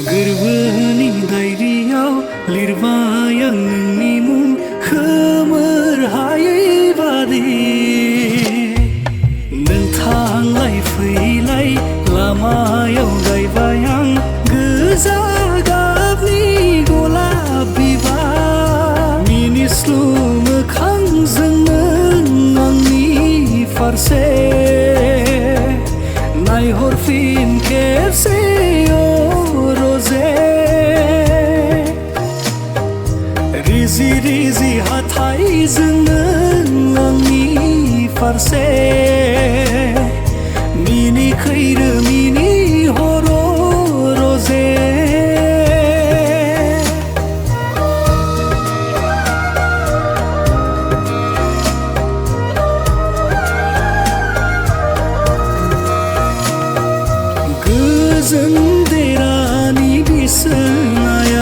गोरबोनि दायरियाव लिरबाय आं नोंनि मुं खोमोर हायै बादि नों थांलाय फैलाय लामायाव गायबाय आं गोजा गाबनि गलाब बिबार मिनिस्लु मोखांजों नों आंनि फारसे नायहरफिन खेबसे रिजि रिजि हाथाइजों नों आंनि फारसे मिनिखैरो मिनिहर रजे गोजोन